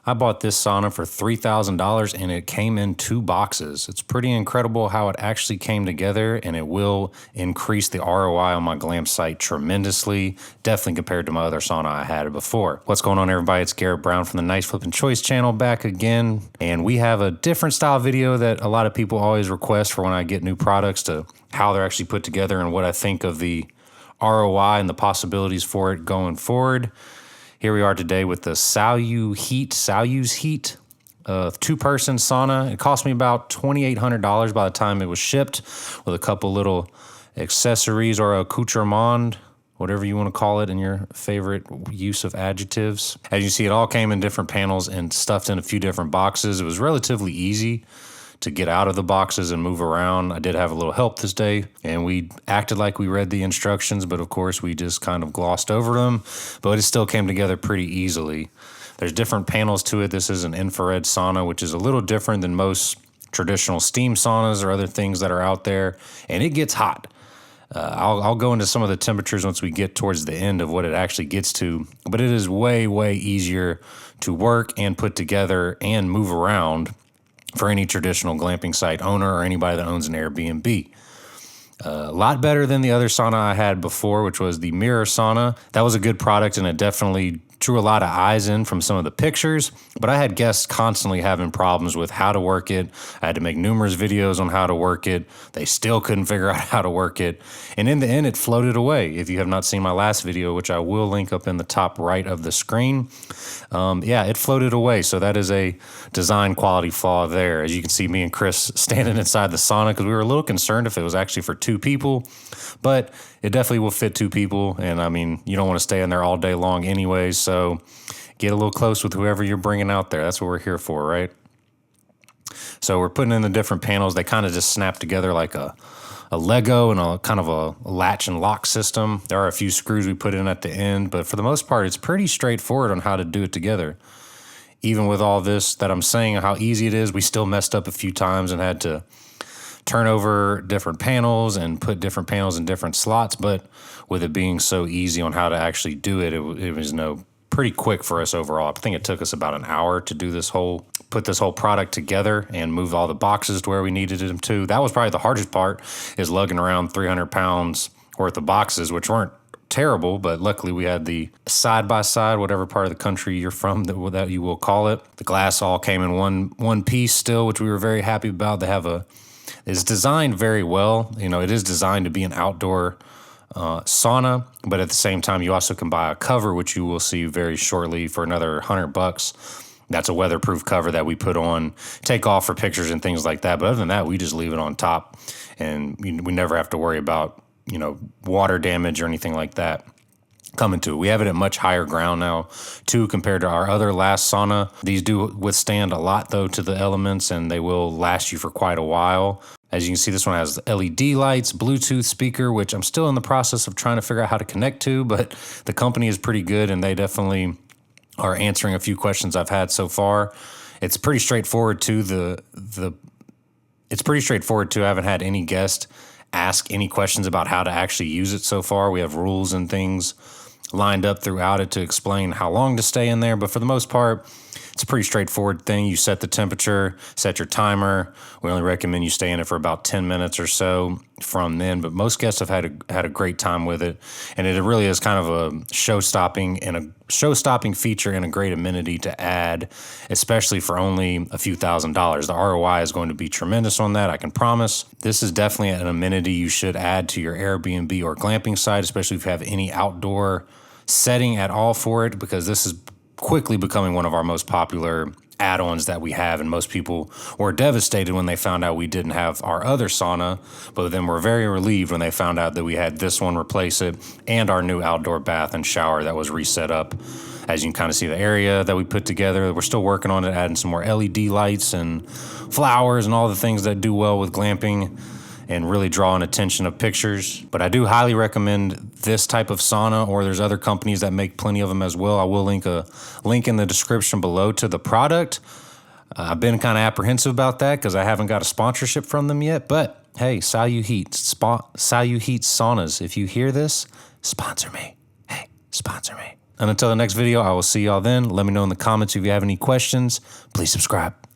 I bought this sauna for $3,000 and it came in 2 boxes. It's pretty incredible how it actually came together, and it will increase the ROI on my Glamp site tremendously, definitely compared to my other sauna I had before. What's going on, everybody? It's Garrett Brown from the Nice Flippin' Choice channel back again, and we have a different style video that a lot of people always request for when I get new products, to how they're actually put together and what I think of the ROI and the possibilities for it going forward. Here we are today with the Sauyu's Heat 2-person sauna. It cost me about $2,800 by the time it was shipped, with a couple little accessories or accoutrement, whatever you want to call it in your favorite use of adjectives. As you see, it all came in different panels and stuffed in a few different boxes. It was relatively easy to get out of the boxes and move around. I did have a little help this day, and we acted like we read the instructions, but of course we just kind of glossed over them, but it still came together pretty easily. There's different panels to it. This is an infrared sauna, which is a little different than most traditional steam saunas or other things that are out there, and it gets hot. I'll go into some of the temperatures once we get towards the end of what it actually gets to, but it is way, way easier to work and put together and move around for any traditional glamping site owner or anybody that owns an Airbnb. A lot better than the other sauna I had before, which was the Mirror Sauna. That was a good product, and it definitely drew a lot of eyes in from some of the pictures, but I had guests constantly having problems with how to work it. I had to make numerous videos on how to work it. They still couldn't figure out how to work it. And in the end, it floated away. If you have not seen my last video, which I will link up in the top right of the screen, it floated away. So that is a design quality flaw there. As you can see, me and Chris standing inside the sauna because we were a little concerned if it was actually for 2 people, but it definitely will fit 2 people. And I mean, you don't want to stay in there all day long anyways, so get a little close with whoever you're bringing out there. That's what we're here for, right? So we're putting in the different panels. They kind of just snap together like a Lego and a kind of a latch and lock system. There are a few screws we put in at the end, but for the most part, it's pretty straightforward on how to do it together. Even with all this that I'm saying, how easy it is, we still messed up a few times and had to turn over different panels and put different panels in different slots. But with it being so easy on how to actually do it, it was pretty quick for us overall. I think it took us about an hour to do put this whole product together and move all the boxes to where we needed them to. That was probably the hardest part, is lugging around 300 pounds worth of boxes, which weren't terrible, but luckily we had the side-by-side, whatever part of the country you're from that you will call it. The glass all came in one piece still, which we were very happy about. It's designed very well. You know, it is designed to be an outdoor sauna, but at the same time, you also can buy a cover, which you will see very shortly for another $100. That's a weatherproof cover that we put on, take off for pictures and things like that. But other than that, we just leave it on top, and we never have to worry about, water damage or anything like that coming to it. We have it at much higher ground now, too, compared to our other last sauna. These do withstand a lot, though, to the elements, and they will last you for quite a while. As you can see, this one has LED lights, Bluetooth speaker, which I'm still in the process of trying to figure out how to connect to, but the company is pretty good, and they definitely are answering a few questions I've had so far. It's pretty straightforward, too. It's pretty straightforward, too. I haven't had any guest ask any questions about how to actually use it so far. We have rules and things lined up throughout it to explain how long to stay in there, but for the most part, it's a pretty straightforward thing. You set the temperature, set your timer. We only recommend you stay in it for about 10 minutes or so from then, but most guests have had a great time with it, and it really is kind of a show-stopping feature and a great amenity to add, especially for only a few $1,000s. The ROI is going to be tremendous on that, I can promise. This is definitely an amenity you should add to your Airbnb or glamping site, especially if you have any outdoor setting at all for it, because this is quickly becoming one of our most popular add-ons that we have, and most people were devastated when they found out we didn't have our other sauna, but then were very relieved when they found out that we had this one replace it, and our new outdoor bath and shower that was reset up. As you can kind of see the area that we put together, we're still working on it, adding some more LED lights and flowers and all the things that do well with glamping and really drawing attention of pictures. But I do highly recommend this type of sauna, or there's other companies that make plenty of them as well. I will link a link in the description below to the product. I've been kind of apprehensive about that because I haven't got a sponsorship from them yet, but hey, Sauyu's Heat Saunas, if you hear this, sponsor me. Hey, sponsor me. And until the next video, I will see y'all then. Let me know in the comments if you have any questions. Please subscribe.